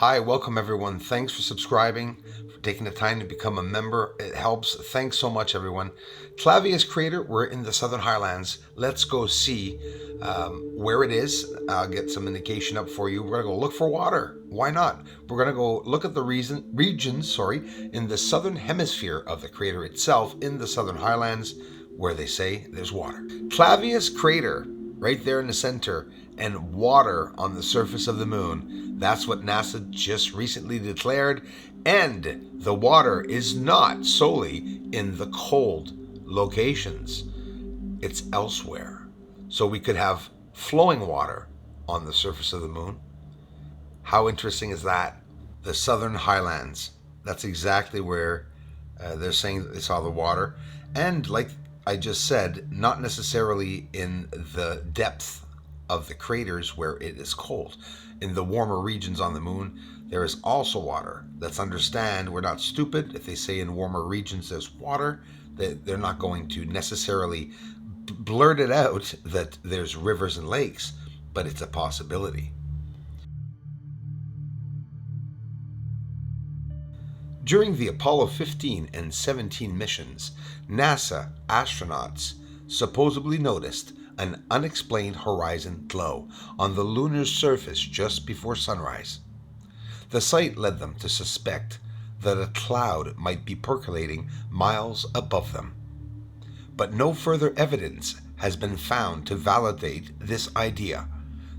Hi, welcome everyone. Thanks for subscribing, for taking the time to become a member. It helps. Thanks so much, everyone. Clavius Crater, we're in the Southern Highlands. Let's go see where it is. I'll get some indication up for you. We're going to go look for water. Why not? We're going to go look at the regions in the Southern Hemisphere of the crater itself, in the Southern Highlands, where they say there's water. Clavius Crater, right there in the center, and water on the surface of the moon. That's what NASA just recently declared. And the water is not solely in the cold locations. It's elsewhere. So we could have flowing water on the surface of the moon. How interesting is that? The Southern Highlands. That's exactly where they're saying that they saw the water. And like I just said, not necessarily in the depth of the craters where it is cold. In the warmer regions on the moon, there is also water. Let's understand, we're not stupid. If they say in warmer regions there's water, they're not going to necessarily blurt it out that there's rivers and lakes, but it's a possibility. During the Apollo 15 and 17 missions, NASA astronauts supposedly noticed an unexplained horizon glow on the lunar surface just before sunrise. The sight led them to suspect that a cloud might be percolating miles above them. But no further evidence has been found to validate this idea.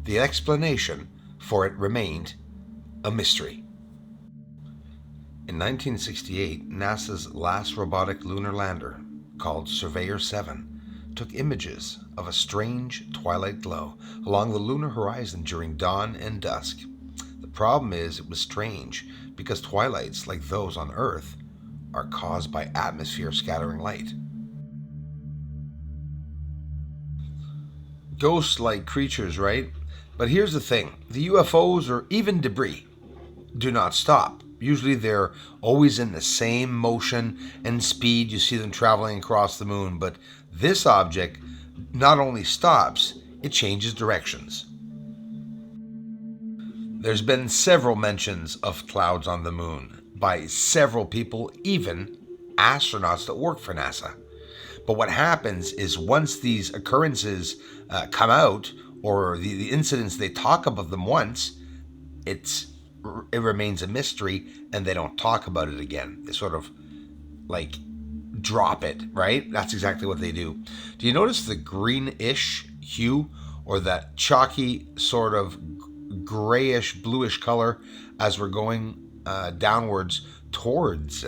The explanation for it remained a mystery. In 1968, NASA's last robotic lunar lander, called Surveyor 7, took images of a strange twilight glow along the lunar horizon during dawn and dusk. The problem is it was strange because twilights like those on Earth are caused by atmosphere scattering light. Ghost-like creatures, right? But here's the thing. The UFOs, or even debris, do not stop. Usually they're always in the same motion and speed. You see them traveling across the moon, but this object not only stops, it changes directions. There's been several mentions of clouds on the moon by several people, even astronauts that work for NASA. But what happens is once these occurrences come out, or the incidents, they talk about them once, it remains a mystery, and they don't talk about it again. They sort of like drop it, right? That's exactly what they do. Do you notice the greenish hue, or that chalky sort of grayish bluish color as we're going downwards towards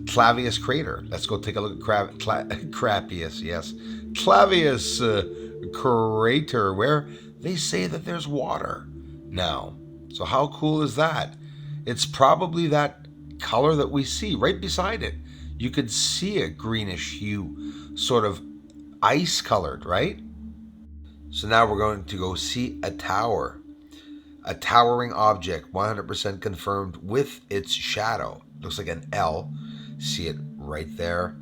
Clavius Crater? Let's go take a look at Clavius Crater, where they say that there's water now. So how cool is that? It's probably that color that we see right beside it. You could see a greenish hue, sort of ice colored, right? So now we're going to go see a tower. A towering object, 100% confirmed with its shadow. Looks like an L. See it right there.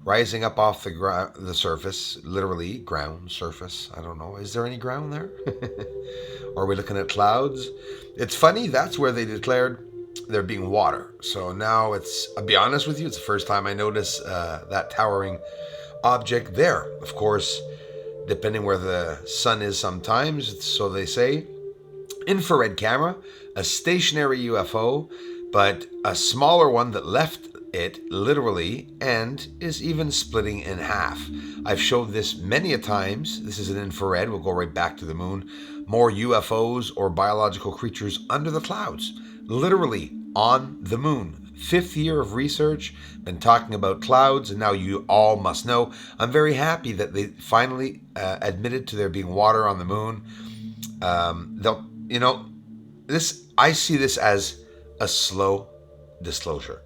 Rising up off the surface, literally ground surface. I don't know. Is there any ground there? Or are we looking at clouds? It's funny. That's where they declared there being water. So now I'll be honest with you, it's the first time I notice that towering object there. Of course, depending where the sun is sometimes, so they say. Infrared camera, a stationary UFO, but a smaller one that left it literally and is even splitting in half. I've showed this many a times. This is an infrared. We'll go right back to the moon. More UFOs or biological creatures under the clouds, literally on the moon. 5th year of research, been talking about clouds, and now you all must know. I'm very happy that they finally admitted to there being water on the moon. I see this as a slow disclosure.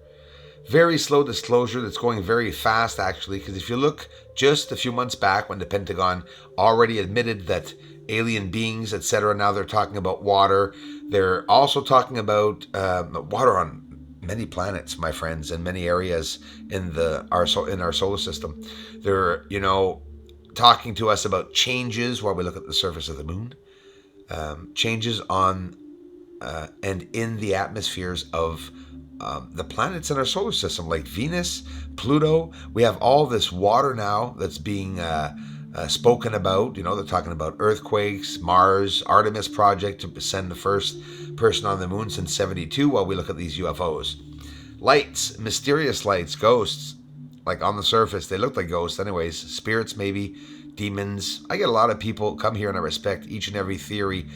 Very slow disclosure that's going very fast, actually, because if you look just a few months back when the Pentagon already admitted that alien beings, etc., now they're talking about water. They're also talking about water on many planets, my friends, in many areas in our solar system. They're, talking to us about changes while we look at the surface of the moon. Changes on and in the atmospheres of the planets in our solar system, like Venus, Pluto. We have all this water now that's being spoken about. You know, they're talking about earthquakes, Mars, Artemis project to send the first person on the moon since '72 while we look at these UFOs. Lights, mysterious lights, ghosts, like on the surface, they look like ghosts anyways. Spirits maybe, demons. I get a lot of people come here and I respect each and every theory,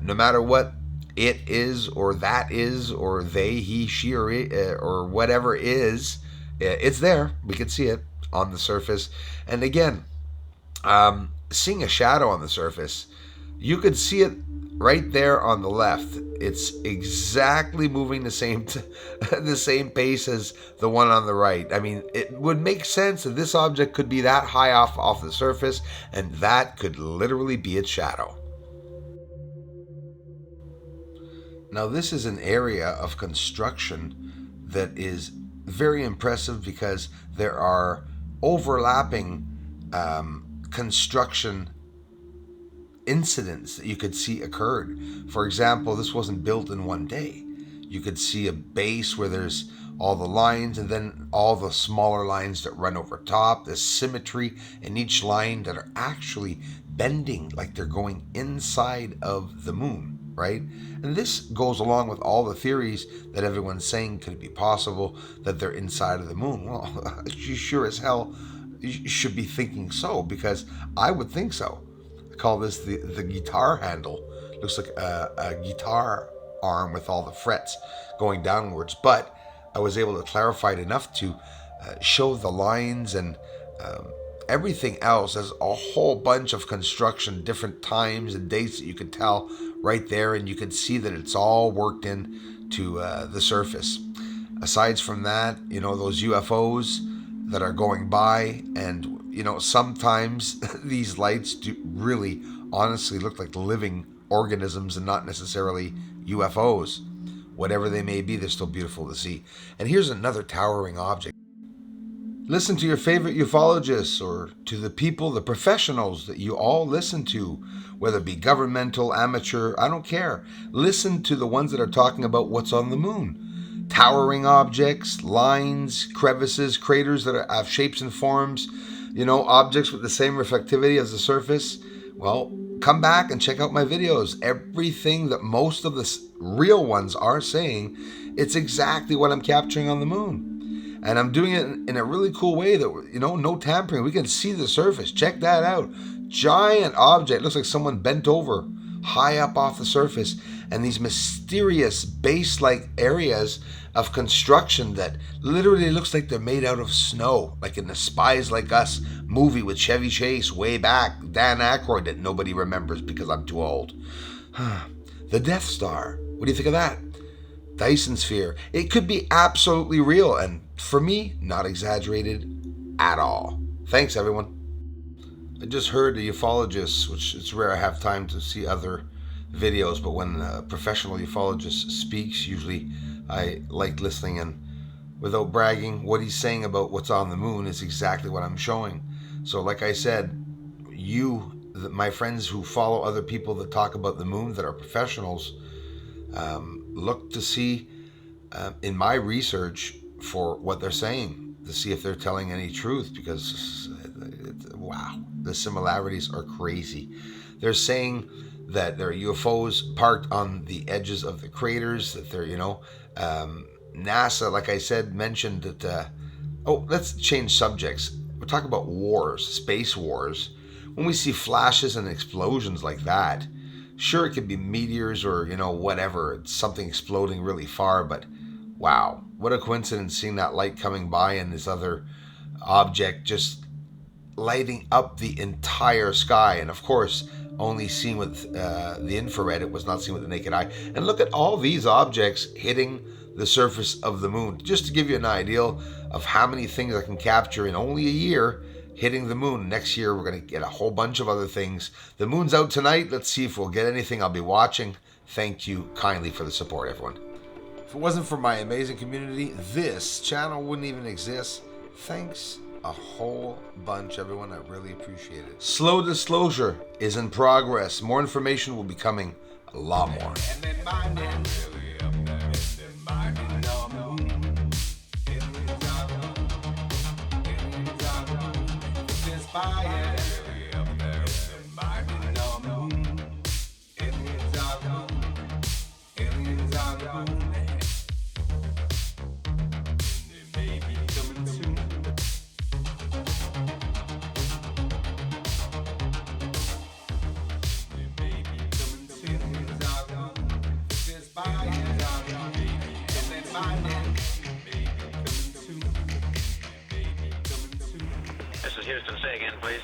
no matter what it is or that is or they, he, she, or whatever is. It's there. We can see it on the surface. And again, seeing a shadow on the surface, you could see it right there on the left. It's exactly moving the same the same pace as the one on the right. I mean, it would make sense that this object could be that high off the surface, and that could literally be its shadow. Now, this is an area of construction that is very impressive because there are overlapping construction incidents that you could see occurred. For example, this wasn't built in one day. You could see a base where there's all the lines and then all the smaller lines that run over top. There's symmetry in each line that are actually bending like they're going inside of the moon, right? And this goes along with all the theories that everyone's saying could be possible, that they're inside of the moon. Well, you sure as hell should be thinking so, because I would think so. I call this the guitar handle. Looks like a guitar arm with all the frets going downwards, but I was able to clarify it enough to show the lines and everything else. There's a whole bunch of construction, different times and dates that you could tell right there, and you can see that it's all worked in to the surface. Aside from that, you know, those UFOs that are going by, and you know, sometimes these lights do really honestly look like living organisms and not necessarily UFOs. Whatever they may be, they're still beautiful to see. And here's another towering object. Listen to your favorite ufologists, or to the people, the professionals that you all listen to, whether it be governmental, amateur, I don't care. Listen to the ones that are talking about what's on the moon. Towering objects, lines, crevices, craters that have shapes and forms, you know, objects with the same reflectivity as the surface. Well, come back and check out my videos. Everything that most of the real ones are saying, it's exactly what I'm capturing on the moon. And I'm doing it in a really cool way that, you know, no tampering. We can see the surface. Check that out. Giant object. Looks like someone bent over high up off the surface. And these mysterious base-like areas of construction that literally looks like they're made out of snow. Like in the Spies Like Us movie with Chevy Chase way back. Dan Aykroyd that nobody remembers because I'm too old. The Death Star. What do you think of that? Dyson sphere. It could be absolutely real, and for me, not exaggerated at all. Thanks, everyone. I just heard a ufologist, which it's rare I have time to see other videos, but when a professional ufologist speaks, usually I like listening, and without bragging, what he's saying about what's on the moon is exactly what I'm showing. So like I said, my friends who follow other people that talk about the moon that are professionals, look to see in my research for what they're saying, to see if they're telling any truth, because wow, the similarities are crazy. They're saying that there are UFOs parked on the edges of the craters, that they're, you know, NASA, like I said, mentioned that, let's change subjects. We're talking about wars, space wars. When we see flashes and explosions like that, sure, it could be meteors or, you know, whatever. It's something exploding really far, but wow, what a coincidence seeing that light coming by and this other object just lighting up the entire sky. And of course, only seen with the infrared. It was not seen with the naked eye. And look at all these objects hitting the surface of the moon. Just to give you an idea of how many things I can capture in only a year hitting the moon. Next year, we're going to get a whole bunch of other things. The moon's out tonight. Let's see if we'll get anything. I'll be watching. Thank you kindly for the support, everyone. If it wasn't for my amazing community, this channel wouldn't even exist. Thanks a whole bunch, everyone. I really appreciate it. Slow disclosure is in progress. More information will be coming a lot more. And then mining, really up there, and then mining on the moon. Aliens are gone, aliens are gone. This fire, really up there, and then mining on the moon. Aliens are gone, aliens are gone. And they may be coming soon. This is Houston. Say again, please.